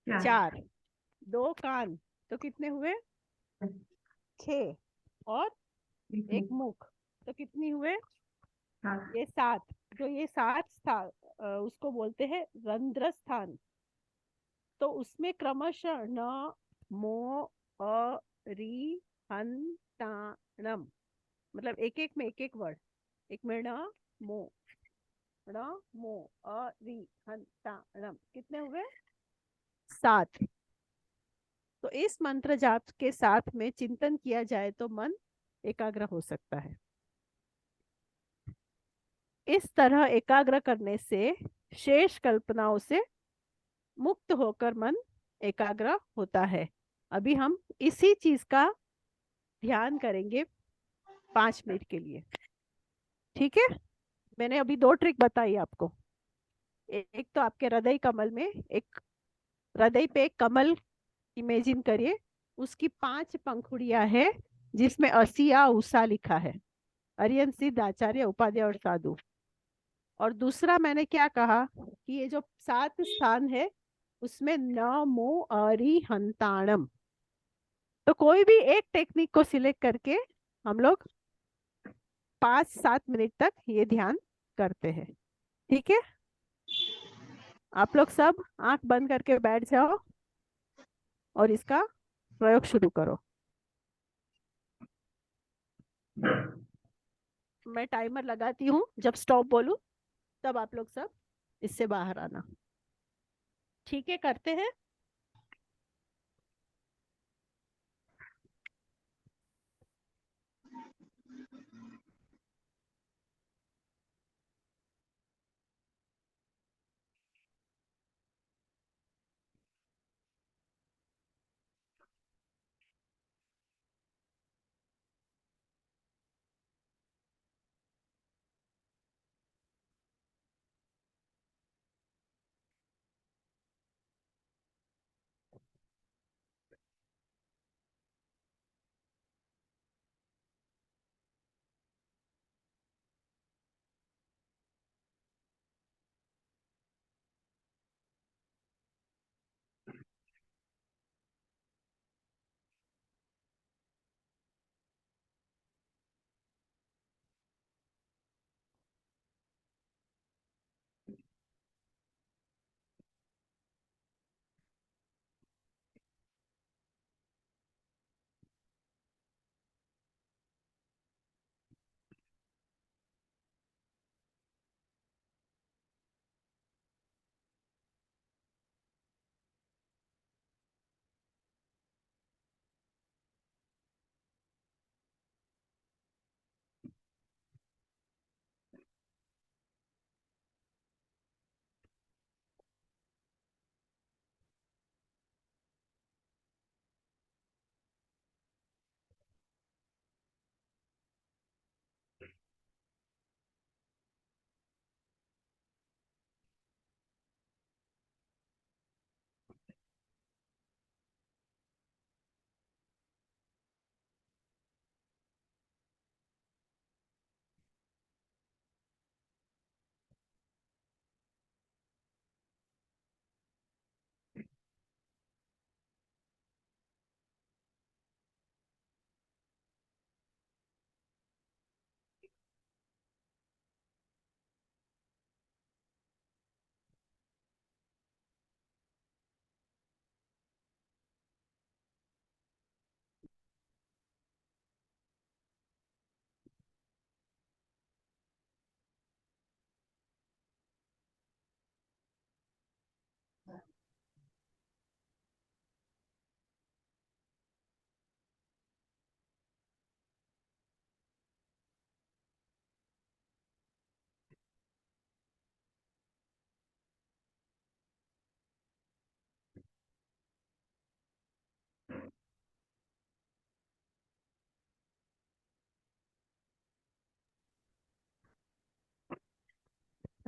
4। 2 कान, तो कितने हुए? 6। और एक मुख, तो कितनी हुए? ये 7। जो ये 7 स्थान उसको बोलते हैं रंध्र स्थान। तो उसमें क्रमशः न, मो, अ, री, हन, ताणम, मतलब एक एक में एक एक वर्ड। एक में मो ण मो अ री हन ताणम, कितने हुए? 7। तो इस मंत्र जाप के साथ में चिंतन किया जाए तो मन एकाग्र हो सकता है। इस तरह एकाग्र करने से शेष कल्पनाओं से मुक्त होकर मन एकाग्र होता है। अभी हम इसी चीज का ध्यान करेंगे 5 मिनट के लिए। ठीक है, मैंने अभी 2 ट्रिक बताई आपको। एक तो आपके हृदय कमल में एक, हृदय पे एक कमल इमेजिन करिए, उसकी 5 पंखुड़ियां है जिसमें असिया उषा लिखा है, अरियन, सिद्ध, आचार्य, उपाध्याय और साधु। और दूसरा मैंने क्या कहा कि ये जो 7 स्थान है उसमें न, मो, अरि, हंताणम। तो कोई भी एक टेक्निक को सिलेक्ट करके हम लोग 5-7 मिनट तक ये ध्यान करते हैं। ठीक है, आप लोग सब आंख बंद करके बैठ जाओ और इसका प्रयोग शुरू करो। मैं टाइमर लगाती हूँ, जब स्टॉप बोलूं तब आप लोग सब इससे बाहर आना। ठीक है, करते हैं।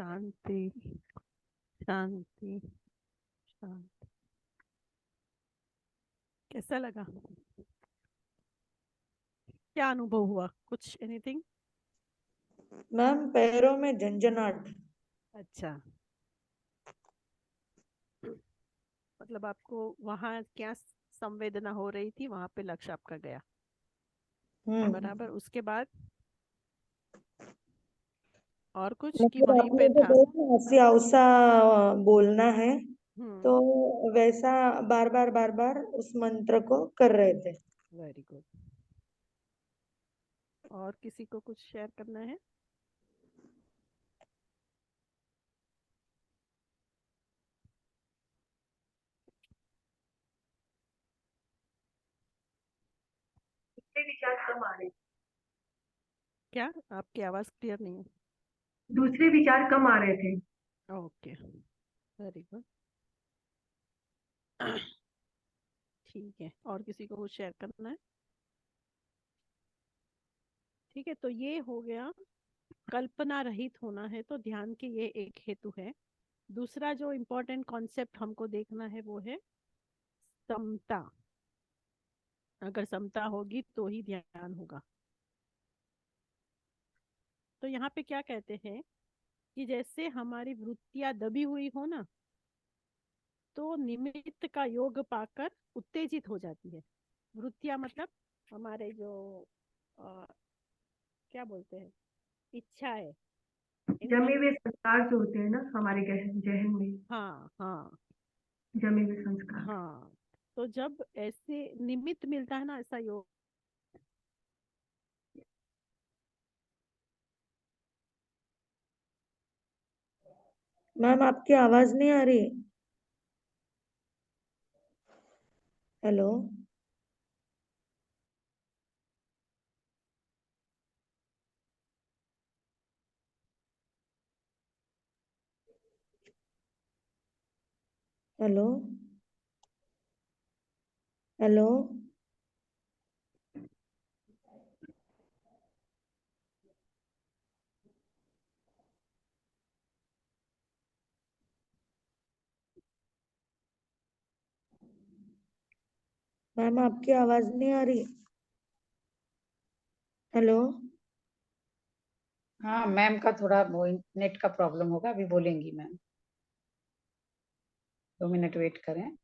शांति शांति शांति। कैसा लगा? क्या अनुभव हुआ? कुछ एनीथिंग? मैम पैरों में झंझनाहट। अच्छा, मतलब आपको वहाँ क्या संवेदना हो रही थी, वहां पे लक्ष्य आपका गया। बराबर। उसके बाद और कुछ कि मतलब वहीं आपने पे जो था? बोला ना ऐसे औसा बोलना है, हम्म। तो वैसा बार बार उस मंत्र को कर रहे थे। Very good. और किसी को कुछ शेयर करना है? दूसरे विचार कम आ रहे थे। क्या? आपकी आवाज क्लियर नहीं है। दूसरे विचार कम आ रहे थे। Okay, very good. ठीक है, और किसी को कुछ शेयर करना है? ठीक है, तो ये हो गया कल्पना रहित होना है, तो ध्यान के ये एक हेतु है। दूसरा जो इम्पोर्टेंट कॉन्सेप्ट हमको देखना है वो है समता। अगर समता होगी तो ही ध्यान होगा। तो यहाँ पे क्या कहते हैं कि जैसे हमारी वृत्तियां दबी हुई हो ना, तो निमित्त का योग पाकर उत्तेजित हो जाती है। वृत्तियां मतलब हमारे जो अ, क्या बोलते हैं, इच्छा है जमे इनका। हुए संस्कार जो होते हैं ना हमारे जहन में, हाँ हाँ जमे हुए संस्कार। हाँ। तो जब ऐसे निमित्त मिलता है ना, ऐसा योग। मैम आपकी आवाज नहीं आ रही। हेलो। हेलो। हेलो। मैम आपकी आवाज नहीं आ रही। हेलो। हाँ, मैम का थोड़ा वो नेट का प्रॉब्लम होगा, अभी बोलेंगी मैम। 2 मिनट वेट करें।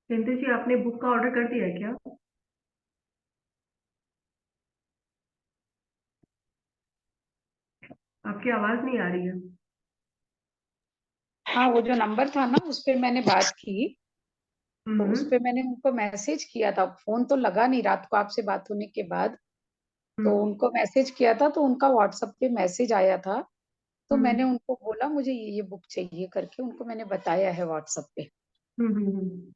सिंधु जी, आपने बुक का ऑर्डर कर दिया है क्या? आपकी आवाज नहीं आ रही है। हाँ, वो जो नंबर था ना उस पे मैंने बात की, तो उस हम्म। पे मैंने उनको मैसेज किया था, फोन तो लगा नहीं रात को आपसे बात होने के बाद। तो हम्म। उनको मैसेज किया था तो उनका व्हाट्सएप पे मैसेज आया था, तो मैंने हम्म। उनको बोला मुझे ये बुक चाहिए करके उनको मैंने बताया है व्हाट्सएप पे। हम्म।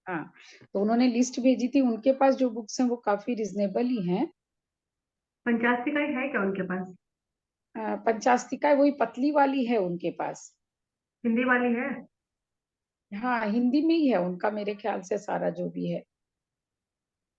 हाँ, तो उन्होंने लिस्ट भेजी थी, उनके पास जो बुक्स हैं वो काफी रिजनेबल ही हैं। 50 का है क्या उनके पास? 50 का वही पतली वाली है उनके पास। हिंदी वाली है? हाँ, हिंदी में ही है उनका मेरे ख्याल से सारा जो भी है।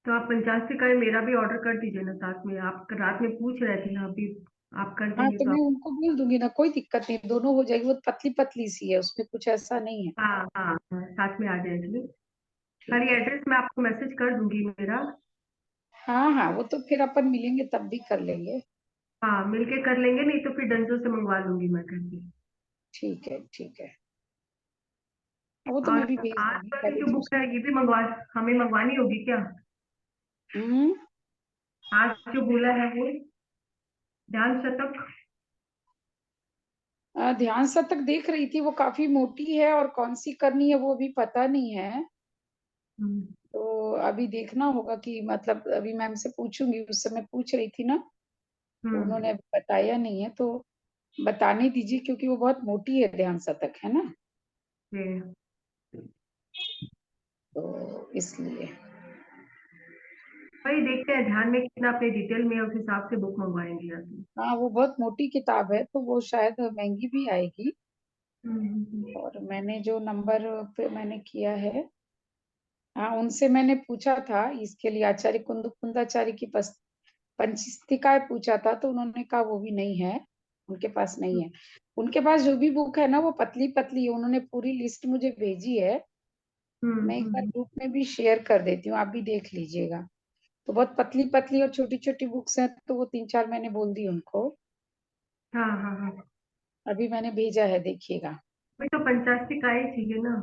तो आप 50 का मेरा भी ऑर्डर कर दीजिए ना साथ में। आप रात में पूछ रहे थे ना, अभी आप कर हाँ, देंगे तो तो मैं आप। उनको बोल दूंगी ना, कोई दिक्कत नहीं, दोनों हो जाएगी, वो पतली पतली सी है, उसमें कुछ ऐसा नहीं है। हाँ हाँ हाँ, साथ में आ जाएगी। ठीक सारी है। एड्रेस मैं आपको मैसेज कर दूंगी मेरा। हाँ हाँ, वो तो फिर अपन मिलेंगे तब भी कर लेंगे। हाँ, मिलके कर लेंगे, नहीं तो फिर डंजो से मंगवा लूंगी मैं करके। ठीक है ठीक है। वो तो और मैं भी भेज आज दूंगी वाली पहले जो जो। बुक है ये भी मंगवा, हमें मंगवानी होगी क्या? हम्म। आज जो बोला है वो ध्यान शतक। ध्यान शतक देख रही थी, वो काफी मोटी है और कौन सी करनी है वो अभी पता नहीं है। हम्म। तो अभी देखना होगा कि मतलब अभी मैम से पूछूंगी, उस समय पूछ रही थी ना, तो हम्म। उन्होंने अभी बताया नहीं है, तो बताने दीजिए क्योंकि वो बहुत मोटी है ध्यान शतक, है ना, ये तो इसलिए। वही देखते हैं ध्यान में कितना अपने डिटेल में है, उस हिसाब से बुक मंगवाएंगे या तो। हाँ, वो बहुत मोटी किताब है तो वो शायद महंगी भी आएगी। हम्म। और मैंने जो नंबर पे मैंने किया है, हाँ उनसे मैंने पूछा था इसके लिए, आचार्य कुंदाचार्य की पंचस्तिकाएं पूछा था, तो उन्होंने कहा वो भी नहीं है, उनके पास नहीं है। उनके पास जो भी बुक है ना वो पतली पतली है, उन्होंने पूरी लिस्ट मुझे भेजी है। मैं एक बार हम्म। ग्रुप में भी शेयर कर देती हूँ, आप भी देख लीजिएगा। तो बहुत पतली पतली और छोटी छोटी बुक्स हैं, तो वो 3-4 मैंने बोल दी उनको, हाँ हाँ हाँ। अभी मैंने भेजा है, देखिएगा। वही तो 50 का ही चाहिए ना।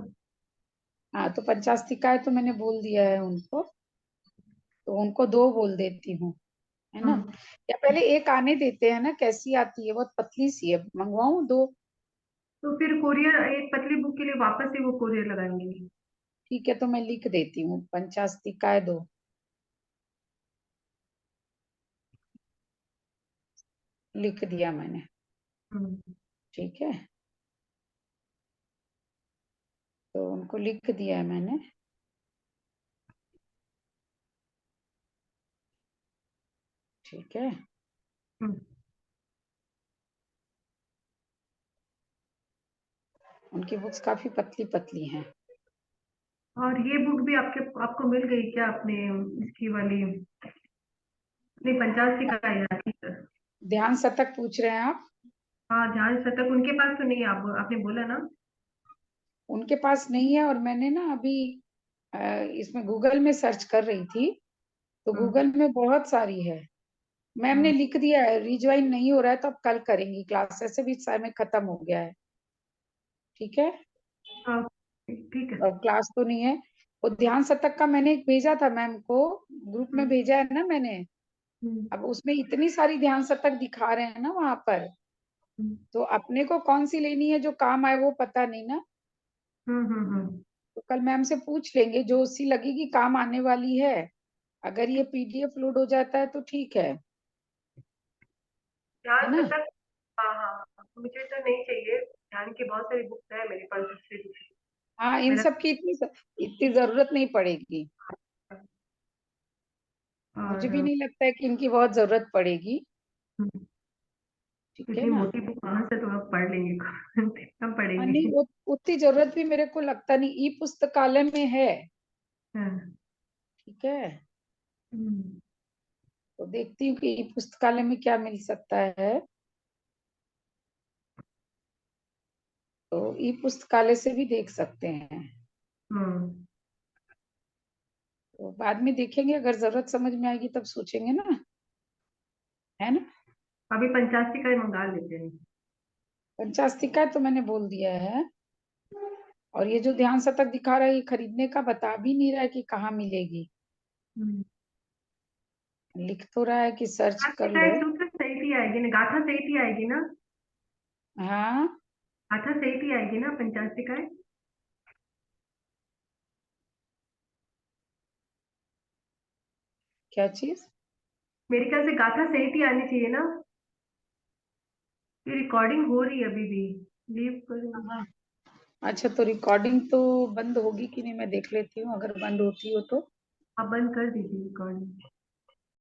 हाँ, तो 50 है तो मैंने बोल दिया है उनको, तो उनको 2 बोल देती हूँ, है ना। हम्म। या पहले एक आने देते हैं ना, कैसी आती है, बहुत पतली सी है, मंगवाऊँ 2? तो फिर कोरियर एक पतली बुक के लिए वापस से वो कोरियर लगाएंगे। ठीक है, तो मैं लिख देती हूँ 50 2, लिख दिया मैंने। हम्म। ठीक है, तो उनको लिख दिया है मैंने। ठीक है। हम्म। उनकी बुक्स काफी पतली पतली हैं। और ये बुक भी आपको मिल गई क्या अपने इसकी वाली? नहीं, 50 का है यार। ध्यान शतक पूछ रहे हैं आप? हाँ, ध्यान शतक उनके पास तो नहीं है, आपने बोला ना। उनके पास नहीं है, और मैंने ना अभी अ, इसमें गूगल में सर्च कर रही थी, तो हम्म। गूगल में बहुत सारी है। मैम ने हम्म। लिख दिया है, रिज्वाइन नहीं हो रहा है तो अब कल करेंगी क्लास, ऐसे भी समय खत्म हो गया है। ठीक है, हाँ, ठीक है। अब क्लास तो नहीं है। वो ध्यान शतक का मैंने एक भेजा था मैम को, ग्रुप में हम्म। भेजा है ना मैंने। हम्म। अब उसमें इतनी सारी ध्यान शतक दिखा रहे हैं ना वहां पर, हम्म। तो अपने को कौन सी लेनी है जो काम आए वो पता नहीं ना। हम्म। तो कल मैम से पूछ लेंगे, जो उससी लगेगी काम आने वाली है, अगर ये पीडीएफ लोड हो जाता है तो ठीक है ध्यान ना। शतक। हाँ हाँ हाँ, मुझे तो नहीं चाहिए, ध्यान की बहुत सारी बुक्स है मेरे पास दूसरी दूसरी। हाँ, इन मेरा सब की इतनी जरूरत नहीं पड़ेगी, मुझे भी और नहीं लगता है कि इनकी बहुत जरूरत पड़ेगी। हम्म, ठीक है इतनी ना। मोटी बुक कहाँ से तो आप पढ़ लेंगे कम हाँ, पढ़ेंगे। नहीं उतनी जरूरत भी मेरे को लगता नहीं, ई पुस्तकालय में है। हाँ। ठीक है, हम्म। तो देखती हूँ कि ई पुस्तकालय में क्या मिल सकता है, तो ई पुस्तकालय से भी देख सकते हैं। हम्म। तो बाद में देखेंगे, अगर जरूरत समझ में आएगी तब सोचेंगे ना, है ना। अभी 85 का ही मंगा लेते हैं। 50 तो मैंने बोल दिया है। और ये जो ध्यान शतक दिखा रहा है, ये खरीदने का बता भी नहीं रहा है कि कहाँ मिलेगी, हम्म। लिख तो रहा है कि सर्च कर 85 का लो। सूत्र सही थी आएगी ना, गाथा सही थी आएगी ना। हाँ, गाथा सहित ही आएगी ना पंचाशिकाएं? क्या चीज? मेरे ख्याल से गाथा सहित ही आनी चाहिए ना। ये रिकॉर्डिंग हो रही है अभी भी। लीव करो। हाँ, अच्छा तो रिकॉर्डिंग तो बंद होगी कि नहीं, मैं देख लेती हूँ, अगर बंद होती हो तो। आप बंद कर दीजिए रिकॉर्डिंग।